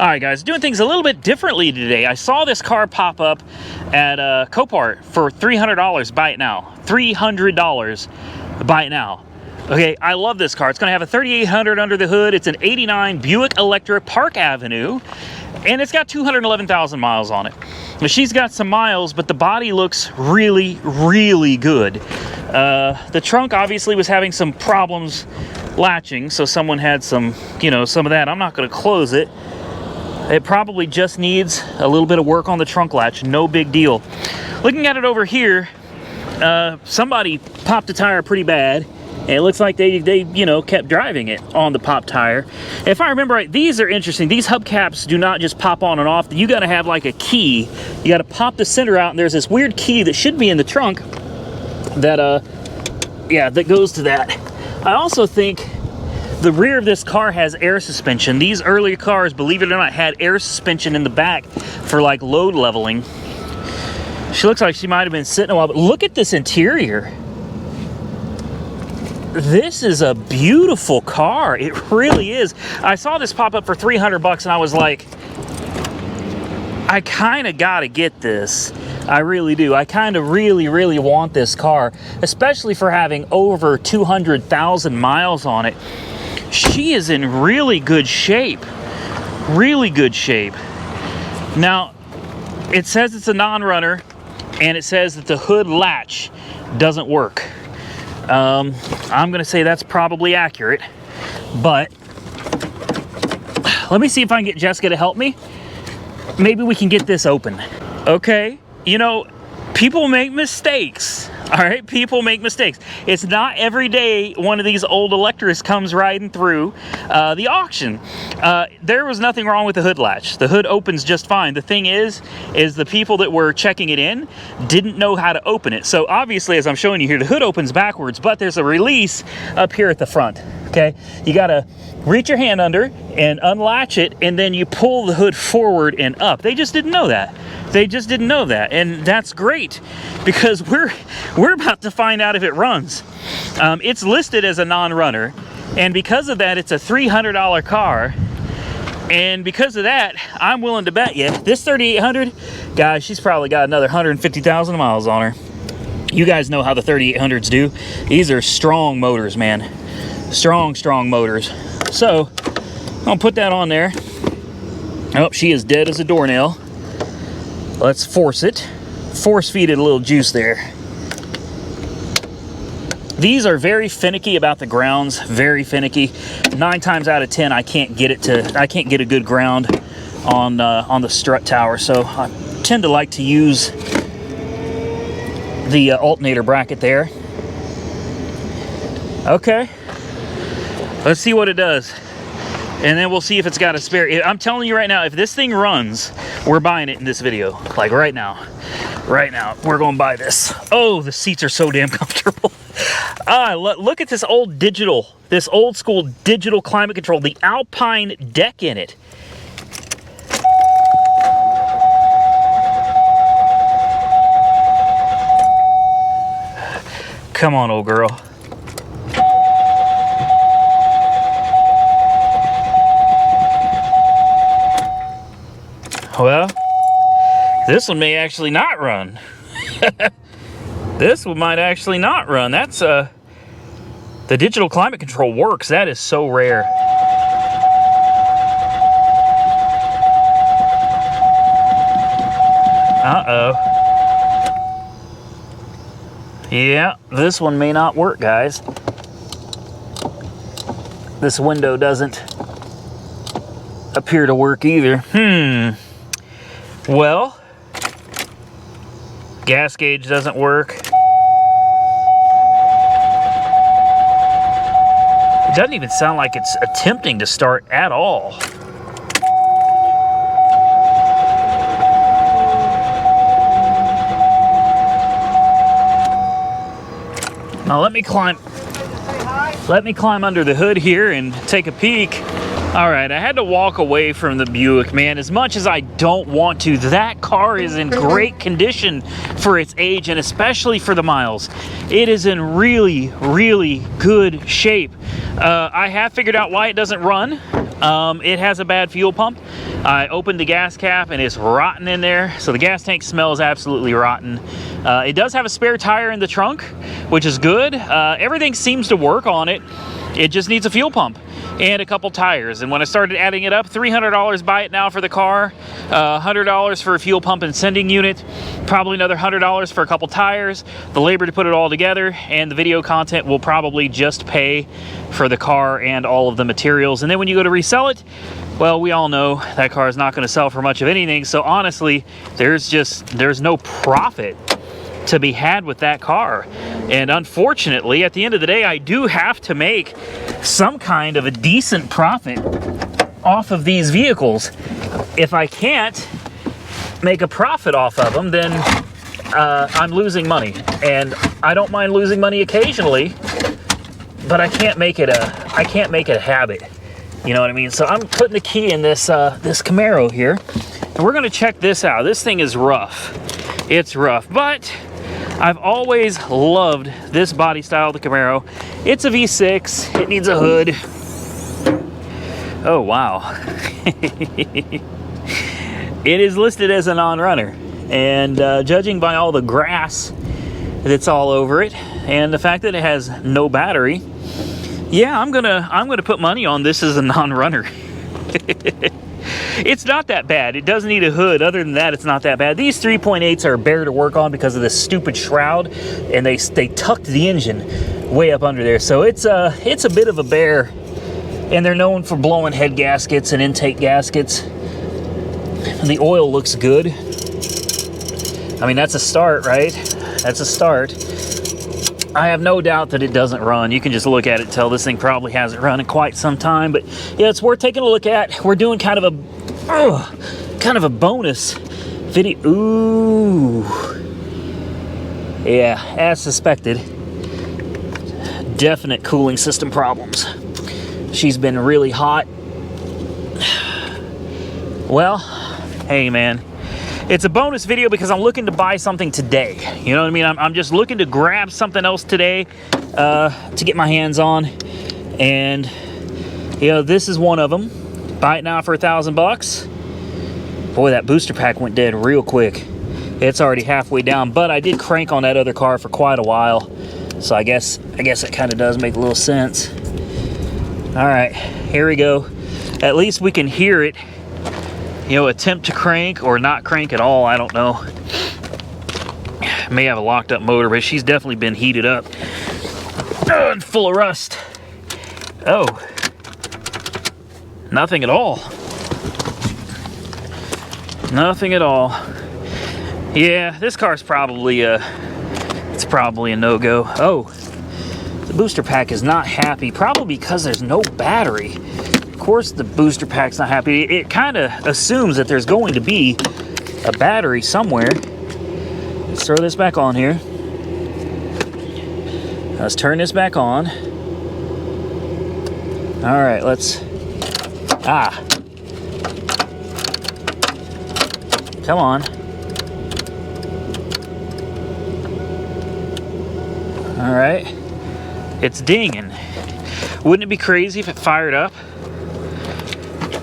All right, guys, doing things a little bit differently today. I saw this car pop up at Copart for $300. Buy it now. $300. Buy it now. Okay, I love this car. It's going to have a 3800 under the hood. It's an 89 Buick Electra Park Avenue, and it's got 211,000 miles on it. Now, she's got some miles, but the body looks really, really good. The trunk obviously was having some problems latching, so someone had some, some of that. I'm not going to close it. It probably just needs a little bit of work on the trunk latch. No big deal. Looking at it over here, somebody popped a tire pretty bad. And it looks like they kept driving it on the pop tire. If I remember right, these are interesting. These hubcaps do not just pop on and off. You got to have like a key. You got to pop the center out, and there's this weird key that should be in the trunk that, that goes to that. I also think the rear of this car has air suspension. These earlier cars, believe it or not, had air suspension in the back for like load leveling. She looks like she might have been sitting a while, but look at this interior. This is a beautiful car. It really is. I saw this pop up for $300 and I was like, I kind of got to get this. I really do. I kind of really, really want this car, especially for having over 200,000 miles on it. She is in really good shape. Really good shape. Now, it says it's a non-runner, and it says that the hood latch doesn't work. I'm going to say that's probably accurate, but let me see if I can get Jessica to help me. Maybe we can get this open. Okay, people make mistakes. All right, people make mistakes. It's not every day one of these old Electras comes riding through the auction. There was nothing wrong with the hood latch. The hood opens just fine. The thing is the people that were checking it in didn't know how to open it. So obviously, as I'm showing you here, the hood opens backwards, but there's a release up here at the front. Okay, you gotta reach your hand under and unlatch it, and then you pull the hood forward and up. They just didn't know that. They just didn't know that, and that's great because we're about to find out if it runs. It's listed as a non-runner, and because of that, it's a $300 car. And because of that, I'm willing to bet you this 3800, guys, she's probably got another 150,000 miles on her. You guys know how the 3800s do. These are strong motors, man. Strong motors. So I'll put that on there. Oh, she is dead as a doornail. Let's force it. Force feed it a little juice there. These are very finicky about the grounds, very finicky. 9 times out of 10, I can't get a good ground on the strut tower, so I tend to like to use the alternator bracket there. Okay, let's see what it does. And then we'll see if it's got a spare. I'm telling you right now, if this thing runs, we're buying it in this video. Like right now. Right now, we're going to buy this. Oh, the seats are so damn comfortable. Look at this old school digital climate control. The Alpine deck in it. Come on, old girl. Well, this one may actually not run. This one might actually not run. That's the digital climate control works. That is so rare. Uh-oh. Yeah, this one may not work, guys. This window doesn't appear to work either. Well, gas gauge doesn't work. It doesn't even sound like it's attempting to start at all. Now let me climb under the hood here and take a peek. All right, I had to walk away from the Buick, man. As much as I don't want to, that car is in great condition for its age and especially for the miles. It is in really, really good shape. I have figured out why it doesn't run. It has a bad fuel pump. I opened the gas cap and it's rotten in there, so the gas tank smells absolutely rotten. It does have a spare tire in the trunk, which is good. Everything seems to work on it. It just needs a fuel pump and a couple tires. And when I started adding it up, $300 buy it now for the car, $100 for a fuel pump and sending unit, probably another $100 for a couple tires, the labor to put it all together, and the video content will probably just pay for the car and all of the materials. And then when you go to resell it, well, we all know that car is not going to sell for much of anything. So honestly, there's no profit to be had with that car. And unfortunately, at the end of the day, I do have to make some kind of a decent profit off of these vehicles. If I can't make a profit off of them, then I'm losing money. And I don't mind losing money occasionally, but I can't make it a habit. You know what I mean? So I'm putting the key in this this Camaro here, and we're gonna check this out. This thing is rough. It's rough, but I've always loved this body style of the Camaro. It's a V6, it needs a hood. Oh, wow. It is listed as a non-runner, and judging by all the grass that's all over it, and the fact that it has no battery, yeah, I'm gonna put money on this as a non-runner. It's not that bad. It does need a hood. Other than that, it's not that bad. These 3.8s are bare to work on because of this stupid shroud, and they tucked the engine way up under there. So it's a bit of a bear, and they're known for blowing head gaskets and intake gaskets. The oil looks good. I mean, that's a start, right? That's a start. I have no doubt that it doesn't run. You can just look at it and tell this thing probably hasn't run in quite some time. But yeah, it's worth taking a look at. We're doing kind of a bonus video. Ooh, yeah, as suspected. Definite cooling system problems. She's been really hot. Well, hey man, it's a bonus video because I'm looking to buy something today. You know what I mean? I'm just looking to grab something else today to get my hands on. And, you know, this is one of them. Buy it now for $1,000. Boy, that booster pack went dead real quick. It's already halfway down, but I did crank on that other car for quite a while. So I guess it kind of does make a little sense. All right, here we go. At least we can hear it. You know, attempt to crank or not crank at all, I don't know. May have a locked up motor, but she's definitely been heated up. Oh, and full of rust. Oh, nothing at all. Nothing at all. Yeah, this car's probably it's probably a no-go. Oh, the booster pack is not happy, probably because there's no battery. Of course the booster pack's not happy. It kind of assumes that there's going to be a battery somewhere. Let's throw this back on here. Let's turn this back on. All right, let's... Come on. All right. It's dinging. Wouldn't it be crazy if it fired up?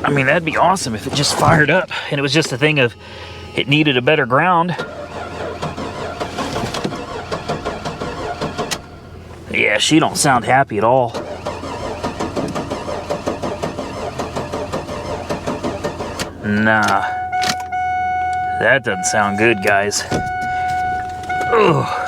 I mean, that'd be awesome if it just fired up and it was just a thing of it needed a better ground. Yeah, she don't sound happy at all. Nah. That doesn't sound good, guys. Ugh.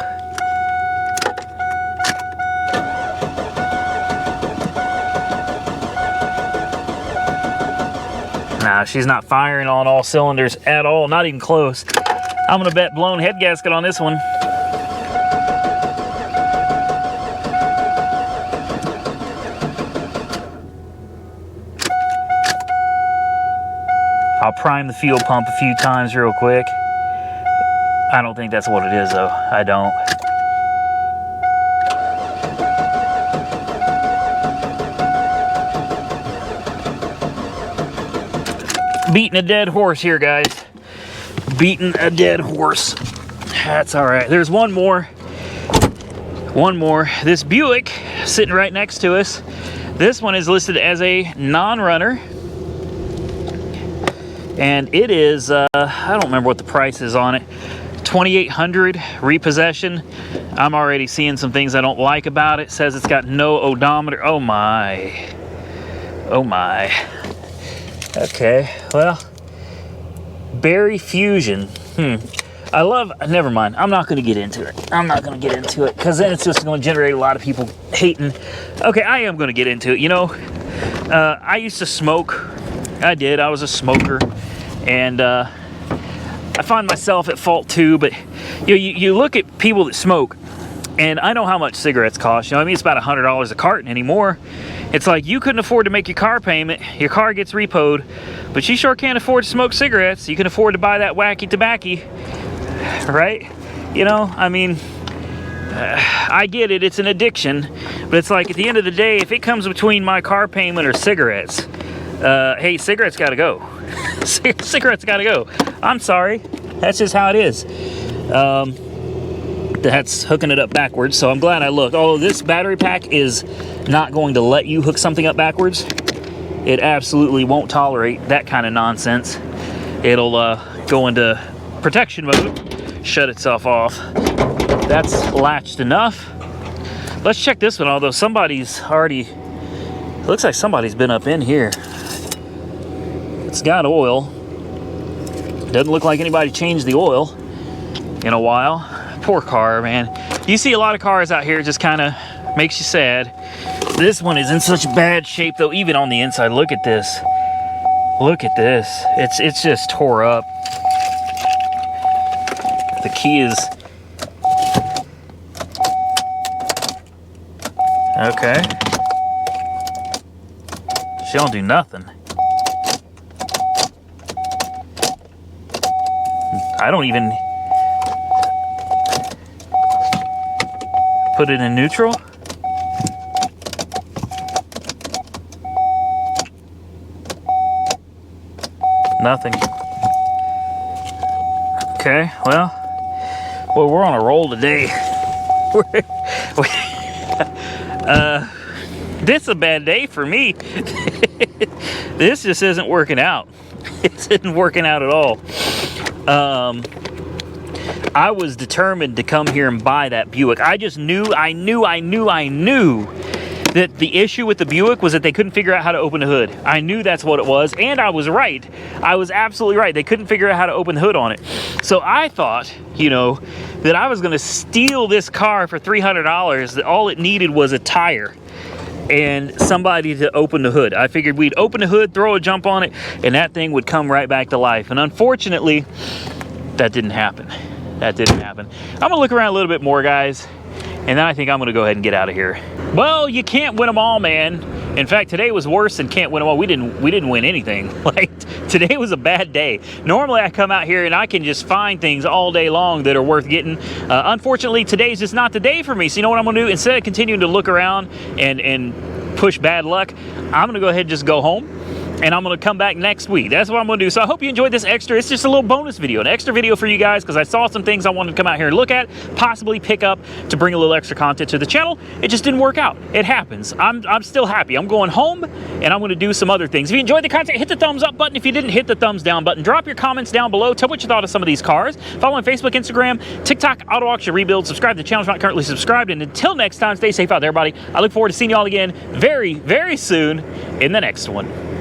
Nah, she's not firing on all cylinders at all, not even close. I'm gonna bet blown head gasket on this one. I'll prime the fuel pump a few times real quick. I don't think that's what it is though, I don't. Beating a dead horse here, guys. Beating a dead horse. That's all right. There's one more. One more. This Buick sitting right next to us. This one is listed as a non-runner. and it is, I don't remember what the price is on it, $2,800 repossession. I'm already seeing some things I don't like about it. It says it's got no odometer. Oh my. Oh my. Okay, well, Berry Fusion. I love, never mind. I'm not going to get into it. I'm not going to get into it because then it's just going to generate a lot of people hating. Okay, I am going to get into it. You know, I used to smoke. I did. I was a smoker. And I find myself at fault too. But you look at people that smoke, and I know how much cigarettes cost. You know, I mean, it's about $100 a carton anymore. It's like you couldn't afford to make your car payment. Your car gets repoed, but you sure can't afford to smoke cigarettes. You can afford to buy that wacky tobacco. Right? You know, I mean, I get it, it's an addiction, but it's like at the end of the day, if it comes between my car payment or cigarettes, hey, cigarettes gotta go. Cigarettes gotta go. I'm sorry, that's just how it is. That's hooking it up backwards, so I'm glad I looked. Oh, this battery pack is not going to let you hook something up backwards. It absolutely won't tolerate that kind of nonsense. It'll go into protection mode, shut itself off. That's latched enough. Let's check this one, although somebody's already, looks like somebody's been up in here. It's got oil. Doesn't look like anybody changed the oil in a while. Poor car, man. You see a lot of cars out here, it just kind of makes you sad. This one is in such bad shape though, even on the inside. Look at this. Look at this. It's just tore up. The key is okay. She don't do nothing. I don't even put it in neutral. Nothing. Okay, well, we're on a roll today. This is a bad day for me. This just isn't working out. It isn't working out at all. I was determined to come here and buy that Buick. I just knew that the issue with the Buick was that they couldn't figure out how to open the hood. I knew that's what it was, and I was right. I was absolutely right. They couldn't figure out how to open the hood on it. So I thought, you know, that I was gonna steal this car for $300, that all it needed was a tire and somebody to open the hood. I figured we'd open the hood, throw a jump on it, and that thing would come right back to life. And unfortunately, that didn't happen. That didn't happen. I'm gonna look around a little bit more, guys, and then I think I'm gonna go ahead and get out of here. Well, you can't win them all, man. In fact, today was worse than can't win them all. We didn't win anything. Like, today was a bad day. Normally I come out here and I can just find things all day long that are worth getting. Unfortunately, today's just not the day for me. So you know what I'm gonna do? Instead of continuing to look around and push bad luck, I'm gonna go ahead and just go home. And I'm gonna come back next week. That's what I'm gonna do. So I hope you enjoyed this extra. It's just a little bonus video, an extra video for you guys, because I saw some things I wanted to come out here and look at, possibly pick up to bring a little extra content to the channel. It just didn't work out. It happens. I'm still happy. I'm going home and I'm gonna do some other things. If you enjoyed the content, hit the thumbs up button. If you didn't, hit the thumbs down button. Drop your comments down below. Tell what you thought of some of these cars. Follow on Facebook, Instagram, TikTok, Auto Auction Rebuild. Subscribe to the channel if you're not currently subscribed. And until next time, stay safe out there, everybody. I look forward to seeing you all again very, very soon in the next one.